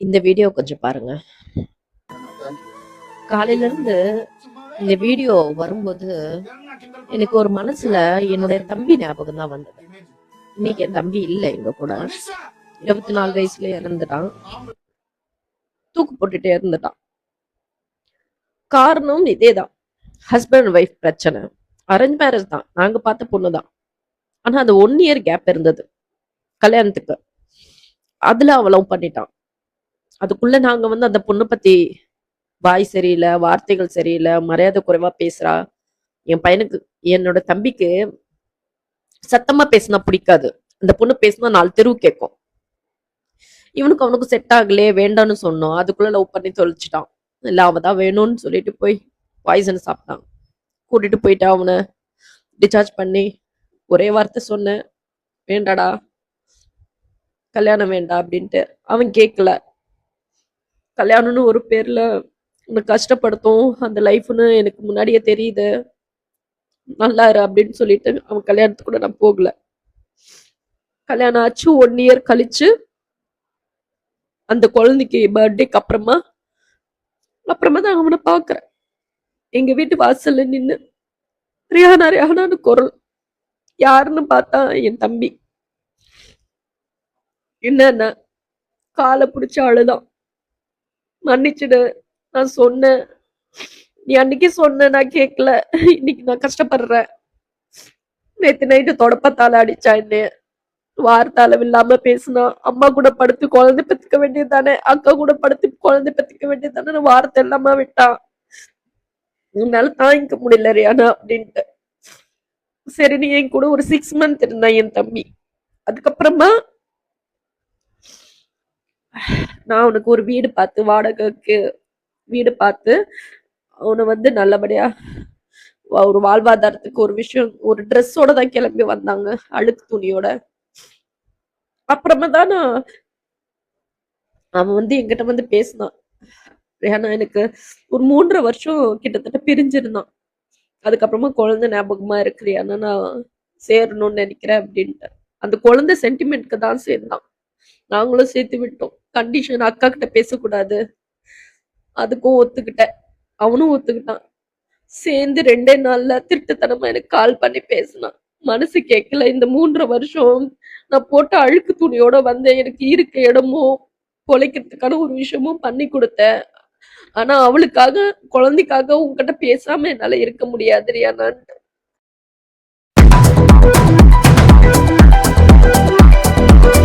இந்த வீடியோ கொஞ்சம் பாருங்க. காலையில இருந்து இந்த வீடியோ வரும்போது எனக்கு ஒரு மனசுல என்னுடைய தம்பி ஞாபகம் தான் வந்தது. இன்னைக்கு என் தம்பி இல்லை எங்க கூட. 24 வயசுல இறந்துட்டான். தூக்கு போட்டுட்டே இருந்துட்டான். காரணம் இதேதான், ஹஸ்பண்ட் ஒய்ஃப் பிரச்சனை. அரேஞ்ச் மேரேஜ் தான், நாங்க பார்த்த பொண்ணுதான். ஆனா அது 1 இயர் கேப் இருந்தது கல்யாணத்துக்கு. அதுல அவ லவ் பண்ணிட்டான். அதுக்குள்ள நாங்க அந்த பொண்ணு பத்தி வாய் சரியில்லை, வார்த்தைகள் சரியில்லை, மரியாதை குறைவா பேசுறா. என் பையனுக்கு, என்னோட தம்பிக்கு சத்தமா பேசினா பிடிக்காது. அந்த பொண்ணு பேசினா 4 தெருவு கேட்கும். இவனுக்கு அவனுக்கு செட் ஆகலே, வேண்டான்னு சொன்னோம். அதுக்குள்ள லவ் பண்ணி தொலைச்சிட்டான். இல்ல அவதான் வேணும்னு சொல்லிட்டு போய் பாய்சன் சாப்பிட்டான். கூட்டிட்டு போயிட்டா அவனை டிசார்ஜ் பண்ணி ஒரே வார்த்தை சொன்னேன், வேண்டாடா, கல்யாணம் வேண்டாம் அப்படின்ட்டு. அவன் கேட்கல. கல்யாணம்னு ஒரு பேர்ல உன்னை கஷ்டப்படுத்தும் அந்த லைஃப்னு எனக்கு முன்னாடியே தெரியுது, நல்லா இரு அப்படின்னு சொல்லிட்டு அவன் கல்யாணத்துக்கு கூட நான் போகல. கல்யாணம் ஆச்சு 1 இயர் கழிச்சு அந்த குழந்தைக்கு பர்த்டேக்கு அப்புறமா தான் அவனை பாக்குறேன். எங்க வீட்டு வாசல்ல நின்னு ரியானா ரியானான்னு குரல். யாருன்னு பார்த்தா என் தம்பி. என்னன்னா காலை பிடிச்ச அழுதான். மன்னிச்சுடு, நான் சொன்னேன், நீ அன்னைக்கு சொன்ன, நான் கேட்கல, இன்னைக்கு நான் கஷ்டப்படுறேன். நேத்து நைட்டு தொடப்பத்தால அடிச்சா, என்ன வார்த்தால இல்லாம பேசினா. அம்மா கூட படுத்து குழந்தை பெத்துக்க வேண்டியது தானே, அக்கா கூட படுத்து குழந்தை பெத்துக்க வேண்டியது தானே, வார்த்தை இல்லாம விட்டான். உன்னால தாங்கிக்க முடியல ரியானா அப்படின்ட்டு. சரி, நீ என் கூட ஒரு 6 மந்த் இருந்தான் என் தம்பி. அதுக்கப்புறமா நான் அவனுக்கு ஒரு வீடு பார்த்து, வாடகைக்கு வீடு பார்த்து அவனை நல்லபடியா ஒரு வாழ்வாதாரத்துக்கு ஒரு விஷயம், ஒரு ட்ரெஸ்ஸோட தான் கிளம்பி வந்தாங்க, அழுக்கு துணியோட. அப்புறமா தான் அவன் என்கிட்ட பேசினான். ஏன்னா எனக்கு ஒரு 3.5 வருஷம் கிட்டத்தட்ட பிரிஞ்சிருந்தான். அதுக்கப்புறமா குழந்தை ஞாபகமா இருக்கு, ஏன்னா நான் சேரணும்னு நினைக்கிறேன் அப்படின்ட்டு. அந்த குழந்தை சென்டிமெண்ட்க்கு தான் சேர்ந்தான். நாங்களும் சேர்த்து விட்டோம். கண்டிஷன், அக்கா கிட்ட பேசக்கூடாது, அதுக்கும் ஒத்துக்கிட்டேன். அவனும் ஒத்துக்கிட்டான். சேர்ந்து 2 நாள்ல திருட்டுத்தனமா எனக்கு கால் பண்ணி பேசினான். மனசு கேட்கல. இந்த 3.5 வருஷம் நான் போட்ட அழுக்கு துணியோட எனக்கு இருக்க இடமும் பொழைக்கிறதுக்கான ஒரு விஷயமும் பண்ணி கொடுத்தேன். ஆனா அவளுக்காக, குழந்தைக்காக உங்ககிட்ட பேசாம என்னால இருக்க முடியாது ரியானான்ட்டு.